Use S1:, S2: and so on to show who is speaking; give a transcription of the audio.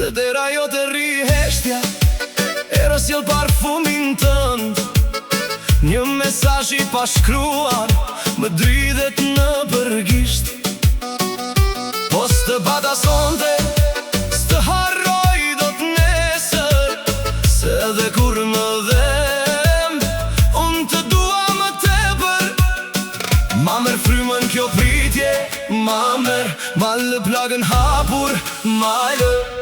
S1: Se dera jo të rri heshtja, era s'jel parfumin tënd. Një mesazh i pashkruar më dridhet në përgisht. Po s'të bata sonte, s'të harroj do t'nesër, se edhe kur më dhem, unë të dua më tepër. Ma merr frymën kjo pritje, ma merr, ma lë plagën hapur, ma lë